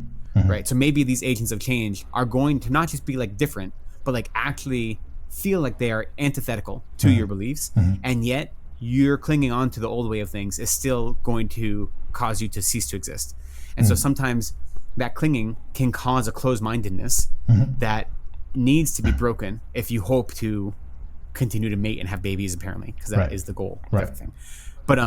right? So maybe these agents of change are going to not just be like different, but like actually feel like they are antithetical to your beliefs, and yet you're clinging on to the old way of things is still going to cause you to cease to exist. And so sometimes that clinging can cause a closed-mindedness that needs to be broken if you hope to continue to mate and have babies, apparently, because that is the goal of everything. But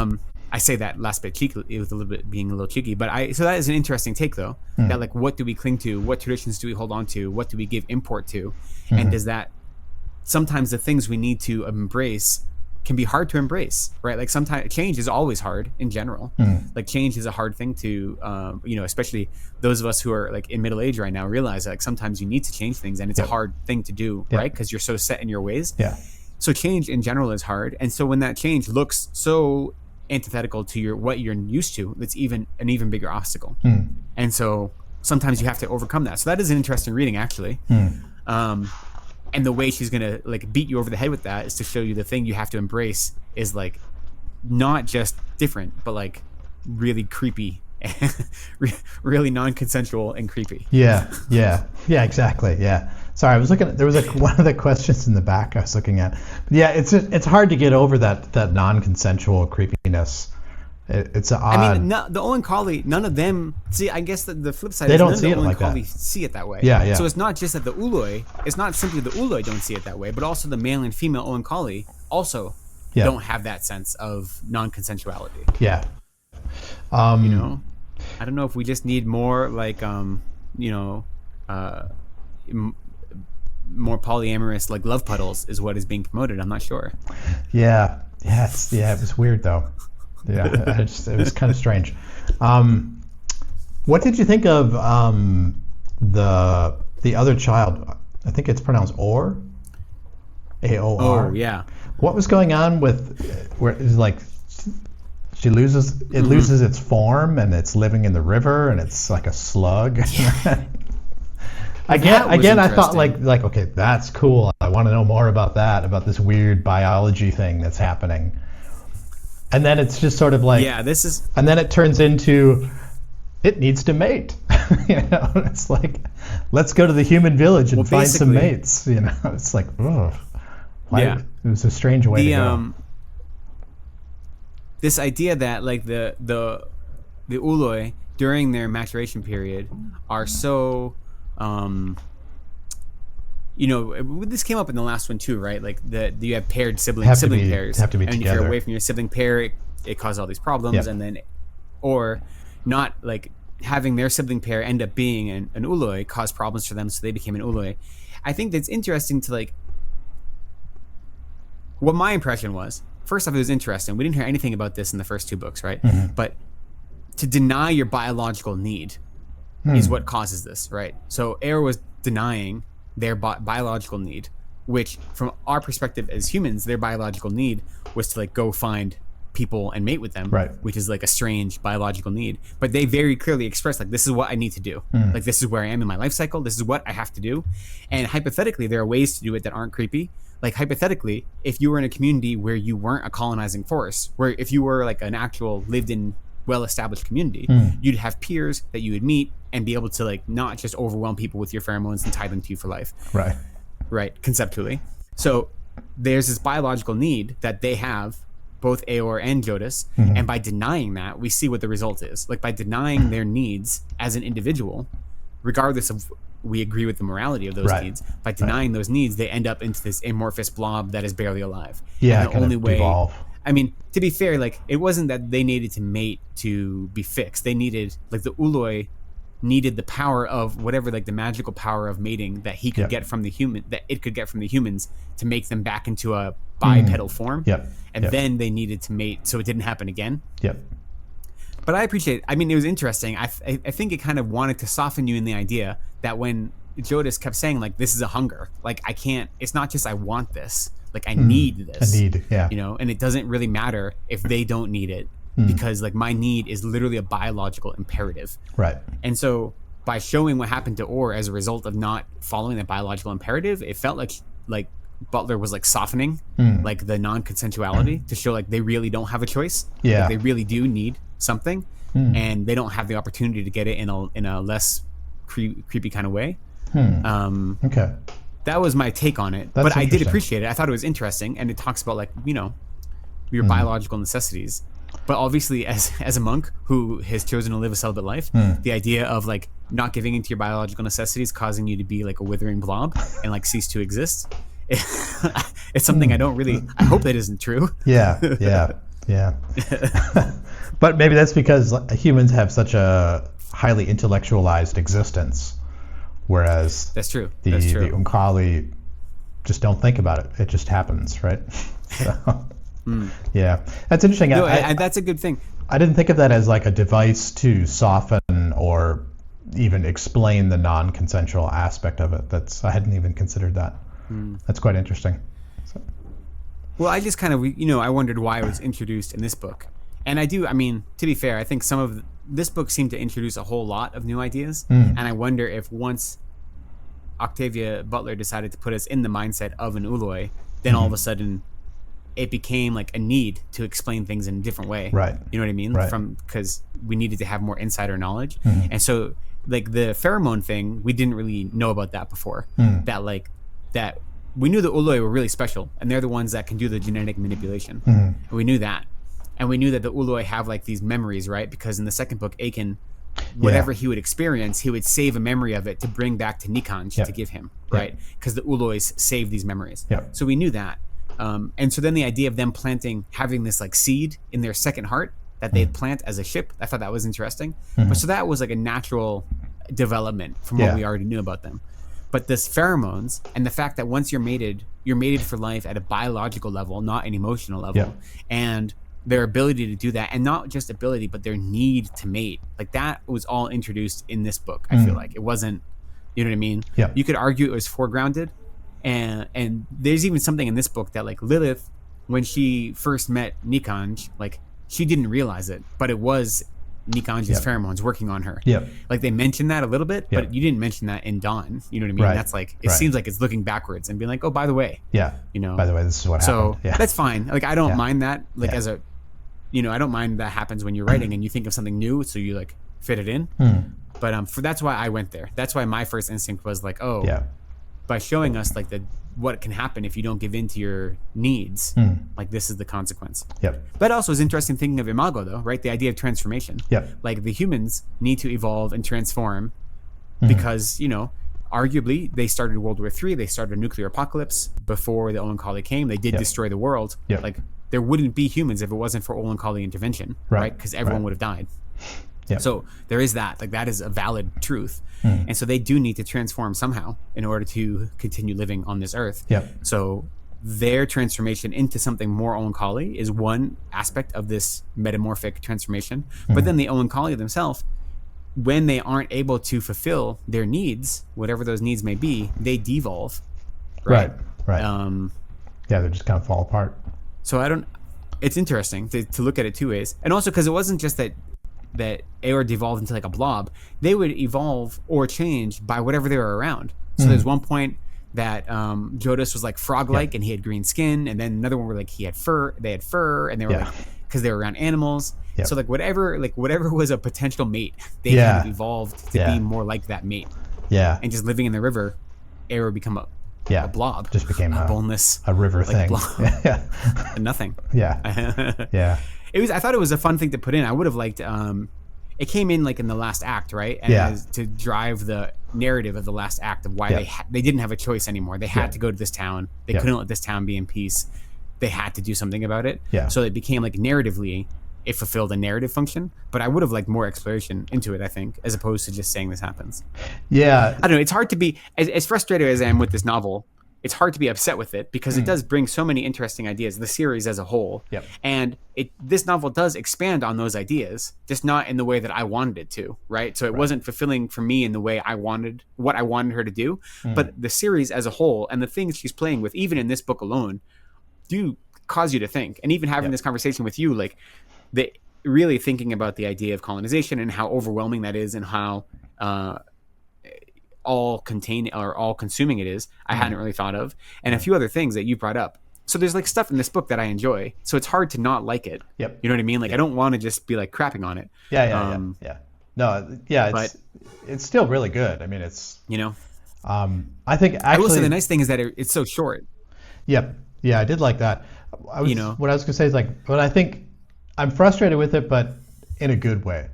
I say that last bit cheeky, it was a little bit being a little cheeky, but so that is an interesting take, though, that like, what do we cling to? What traditions do we hold on to? What do we give import to? And does that, sometimes the things we need to embrace can be hard to embrace, right? Like sometimes change is always hard in general. Like change is a hard thing to, especially those of us who are like in middle age right now realize that like sometimes you need to change things and it's a hard thing to do, right? Because you're so set in your ways. So change in general is hard. And so when that change looks so antithetical to what you're used to, it's an even bigger obstacle. And so sometimes you have to overcome that. So that is an interesting reading, actually. And the way she's gonna like beat you over the head with that is to show you the thing you have to embrace is like not just different, but like really creepy, really non-consensual and creepy. Yeah, exactly. Yeah. Sorry, I was looking at, there was one of the questions in the back I was looking at. But yeah, it's hard to get over that non-consensual creepiness. It's odd. I mean, no, the Oankali, none of them see. I guess the flip side they is don't none see of the it like that. Oankali see it that way. Yeah. So it's not just that the ooloi. It's not simply the ooloi don't see it that way, but also the male and female Oankali also don't have that sense of non-consensuality. Yeah. I don't know if we just need more like more polyamorous like love puddles is what is being promoted. I'm not sure. Yeah. Yes. Yeah. It was weird though. Yeah, it was kind of strange. What did you think of the other child? I think it's pronounced Or. A-O-R. Oh yeah. What was going on with where it's like she loses its form and it's living in the river and it's like a slug. Yeah. Again, I thought like okay, that's cool. I want to know more about this weird biology thing that's happening. And then it's just sort of like and then it turns into it needs to mate. It's like let's go to the human village and find some mates. It's like it was a strange way to go. This idea that like the ooloi during their maturation period are so this came up in the last one too, right? Like you have paired sibling pairs, have to be and together. if you're away from your sibling pair, it causes all these problems, and then or not like having their sibling pair end up being an ooloi caused problems for them, so they became an ooloi. I think that's interesting to like. What my impression was, first off, it was interesting. We didn't hear anything about this in the first two books, right? But to deny your biological need is what causes this, right? So Air was denying their biological need, which from our perspective as humans, their biological need was to like go find people and mate with them, right? Which is like a strange biological need. But they very clearly expressed like, this is what I need to do. Like, this is where I am in my life cycle. This is what I have to do. And hypothetically, there are ways to do it that aren't creepy. Like hypothetically, if you were in a community where you weren't a colonizing force, where if you were like an actual lived in well-established community, you'd have peers that you would meet and be able to like not just overwhelm people with your pheromones and tie them to you for life. Right. Conceptually. So there's this biological need that they have, both Aor and Jodahs, and by denying that, we see what the result is. Like by denying their needs as an individual, regardless of we agree with the morality of those needs, by denying those needs, they end up into this amorphous blob that is barely alive. Yeah, and the only way. Devolve. I mean, to be fair, like it wasn't that they needed to mate to be fixed. They needed, like the ooloi needed the power of whatever, like the magical power of mating that he could get from the human, that it could get from the humans to make them back into a bipedal form. And then they needed to mate so it didn't happen again. But I appreciate, I mean, it was interesting. I think it kind of wanted to soften you in the idea that when Jodahs kept saying like, this is a hunger, like I can't, it's not just I want this, like I need this. And it doesn't really matter if they don't need it because like my need is literally a biological imperative. And so by showing what happened to Or as a result of not following that biological imperative, it felt like Butler was like softening like the non-consensuality to show like they really don't have a choice. Like, they really do need something and they don't have the opportunity to get it in a less creepy kind of way. That was my take on it. But I did appreciate it. I thought it was interesting, and it talks about like your biological necessities. But obviously, as a monk who has chosen to live a celibate life, the idea of like not giving into your biological necessities causing you to be like a withering blob and like cease to exist, it's something I hope that isn't true. Yeah. But maybe that's because humans have such a highly intellectualized existence, whereas That's true. The Oankali just don't think about it. It just happens, right? So, yeah, that's interesting. No, and that's a good thing. I didn't think of that as like a device to soften or even explain the non-consensual aspect of it. I hadn't even considered that. That's quite interesting. So. Well, I just kind of, I wondered why it was introduced in this book. And to be fair, I think this book seemed to introduce a whole lot of new ideas. And I wonder if once Octavia Butler decided to put us in the mindset of an ooloi, then all of a sudden it became like a need to explain things in a different way. Right. You know what I mean? Right. Because we needed to have more insider knowledge. And so like the pheromone thing, we didn't really know about that before. That we knew the ooloi were really special, and they're the ones that can do the genetic manipulation. And we knew that. And we knew that the ooloi have like these memories, right? Because in the second book, Aiken, whatever he would experience, he would save a memory of it to bring back to Nikanj to give him, right? Because the oolois save these memories. So we knew that. And so then the idea of them having this like seed in their second heart that they'd plant as a ship, I thought that was interesting. But so that was like a natural development from what we already knew about them. But this pheromones and the fact that once you're mated for life at a biological level, not an emotional level, and their ability to do that, and not just ability, but their need to mate, like that was all introduced in this book. I feel like it wasn't, you know what I mean? You could argue it was foregrounded, and there's even something in this book that like Lilith, when she first met Nikanj, like she didn't realize it, but it was Nikanj's pheromones working on her. Like they mentioned that a little bit, but you didn't mention that in Dawn. You know what I mean? Right. That's like it seems like it's looking backwards and being like, oh, by the way, by the way, this is what happened. So that's fine. Like I don't mind that. Like as a, I don't mind that happens when you're writing and you think of something new, so you like fit it in. But that's why I went there. That's why my first instinct was like, by showing us like what can happen if you don't give in to your needs, like this is the consequence. But also is interesting thinking of Imago though, right? The idea of transformation. Like the humans need to evolve and transform because, arguably they started World War III, they started a nuclear apocalypse before the Oankali came. They did destroy the world. Like there wouldn't be humans if it wasn't for Oankali intervention, right? Because everyone would have died. So there is that, like that is a valid truth. And so they do need to transform somehow in order to continue living on this earth. So their transformation into something more Oankali is one aspect of this metamorphic transformation. But then the Oankali themselves, when they aren't able to fulfill their needs, whatever those needs may be, they devolve. Right. They just kind of fall apart. So it's interesting to look at it two ways. And also because it wasn't just that Aor devolved into like a blob, they would evolve or change by whatever they were around. So there's one point that Jodahs was like frog-like and he had green skin, and then another one where like they had fur, and they were like, because they were around animals. So like whatever was a potential mate, they kind of evolved to be more like that mate. And just living in the river, Aor become a blob. Just became a boneless, a river like, thing. Blob. Nothing. I thought it was a fun thing to put in. I would have liked. It came in like in the last act, right? And to drive the narrative of the last act of why they didn't have a choice anymore. They had to go to this town. They couldn't let this town be in peace. They had to do something about it. So it became like narratively, it fulfilled a narrative function. But I would have liked more exploration into it, I think, as opposed to just saying this happens. I don't know. It's hard to be as frustrated as I am with this novel. It's hard to be upset with it because it does bring so many interesting ideas, the series as a whole. And this novel does expand on those ideas, just not in the way that I wanted it to, right? So it wasn't fulfilling for me in the way I wanted, what I wanted her to do. But the series as a whole and the things she's playing with, even in this book alone, do cause you to think. And even having this conversation with you, like really thinking about the idea of colonization and how overwhelming that is and how all consuming it is, I hadn't really thought of, and a few other things that you brought up. So there's like stuff in this book that I enjoy, so it's hard to not like it. You know what I mean? Like I don't want to just be like crapping on it. It's still really good. I mean, it's I think actually I will say the nice thing is that it's so short. I did like that. you know. What I was gonna say is like, but I think I'm frustrated with it, but in a good way.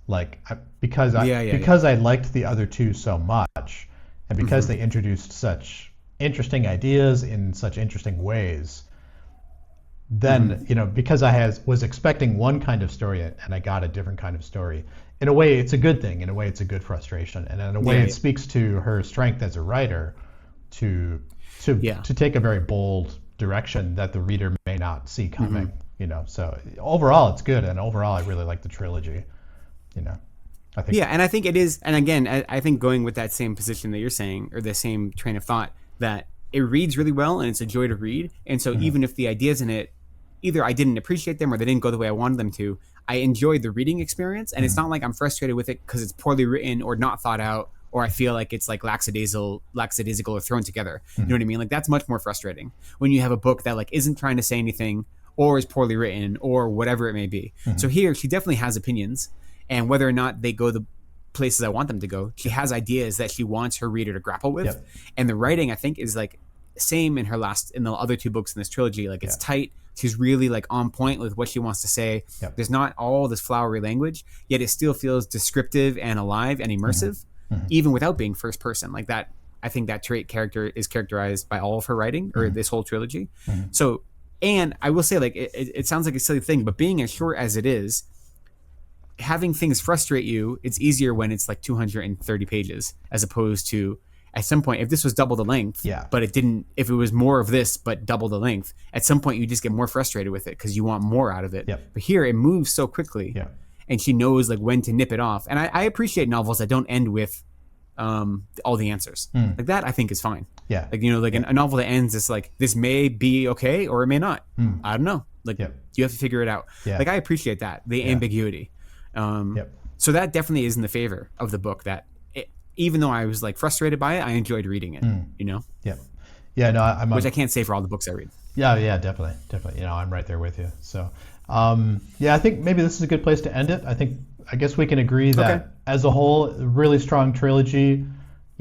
Like because I liked the other two so much, and because they introduced such interesting ideas in such interesting ways. Then because I was expecting one kind of story and I got a different kind of story. In a way, it's a good thing. In a way, it's a good frustration, and in a way, it speaks to her strength as a writer to take a very bold direction that the reader may not see coming. So overall, it's good, and overall, I really like the trilogy. I think. Yeah, and I think it is. And again, I think going with that same position that you're saying, or the same train of thought, that it reads really well and it's a joy to read. And so even if the ideas in it, either I didn't appreciate them or they didn't go the way I wanted them to, I enjoyed the reading experience. And it's not like I'm frustrated with it because it's poorly written or not thought out, or I feel like it's like lackadaisical or thrown together. You know what I mean? Like that's much more frustrating when you have a book that like isn't trying to say anything or is poorly written or whatever it may be. So here she definitely has opinions, and whether or not they go the places I want them to go, she has ideas that she wants her reader to grapple with. And the writing, I think, is like same in the other two books in this trilogy. Like it's tight. She's really like on point with what she wants to say. There's not all this flowery language, yet it still feels descriptive and alive and immersive, even without being first person. Like that, I think that character is characterized by all of her writing, or this whole trilogy. So, and I will say, like, it sounds like a silly thing, but being as short as it is, having things frustrate you, it's easier when it's like 230 pages as opposed to at some point, if this was double the length, but it didn't, if it was more of this, but double the length, at some point you just get more frustrated with it because you want more out of it. But here it moves so quickly and she knows like when to nip it off. And I appreciate novels that don't end with all the answers. Like that I think is fine. Like, a novel that ends, it's like, this may be okay or it may not. I don't know. Like you have to figure it out. Like I appreciate that, the ambiguity. So that definitely is in the favor of the book, that even though I was like frustrated by it, I enjoyed reading it, which I can't say for all the books I read. Definitely. I'm right there with you. So, I think maybe this is a good place to end it. I guess we can agree that as a whole, really strong trilogy.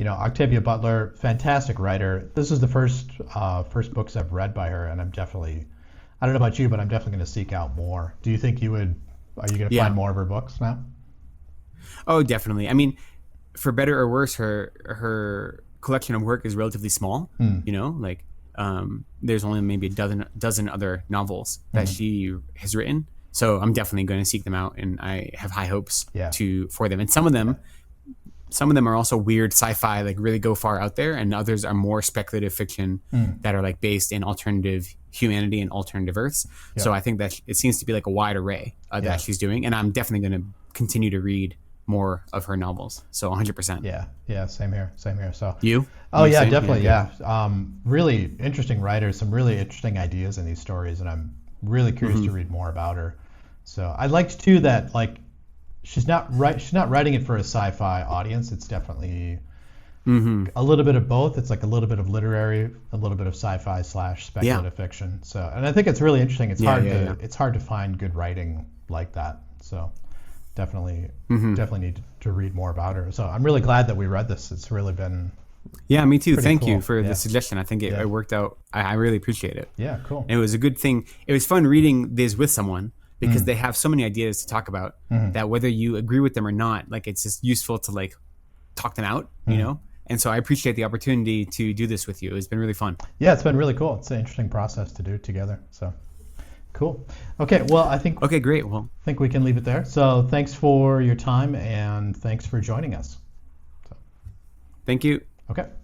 Octavia Butler, fantastic writer. This is the first books I've read by her, and I'm definitely, I don't know about you, but I'm definitely going to seek out more. Do you think are you going to find more of her books now? Oh, definitely. I mean, for better or worse, her collection of work is relatively small. There's only maybe a dozen other novels that she has written. So I'm definitely going to seek them out, and I have high hopes for them. And some of them are also weird sci-fi, like really go far out there, and others are more speculative fiction that are like based in alternative humanity and alternative Earths. So I think that it seems to be like a wide array that she's doing, and I'm definitely going to continue to read more of her novels. So 100%. Same here. So you? Oh yeah, definitely. Really interesting writers, some really interesting ideas in these stories, and I'm really curious to read more about her. So I liked too that like she's not writing it for a sci-fi audience. It's definitely a little bit of both. It's like a little bit of literary, a little bit of sci-fi / speculative fiction. So, and I think it's really interesting. It's hard to find good writing like that. So definitely need to read more about her. So I'm really glad that we read this. It's really been me too. Thank you for the suggestion. I think it worked out. I really appreciate it. Yeah, cool. And it was a good thing. It was fun reading this with someone because they have so many ideas to talk about that whether you agree with them or not, like it's just useful to like talk them out, And so I appreciate the opportunity to do this with you. It's been really fun. Yeah, it's been really cool. It's an interesting process to do together. So cool. Okay, well, I think... Okay, great. Well, I think we can leave it there. So thanks for your time, and thanks for joining us. Thank you. Okay.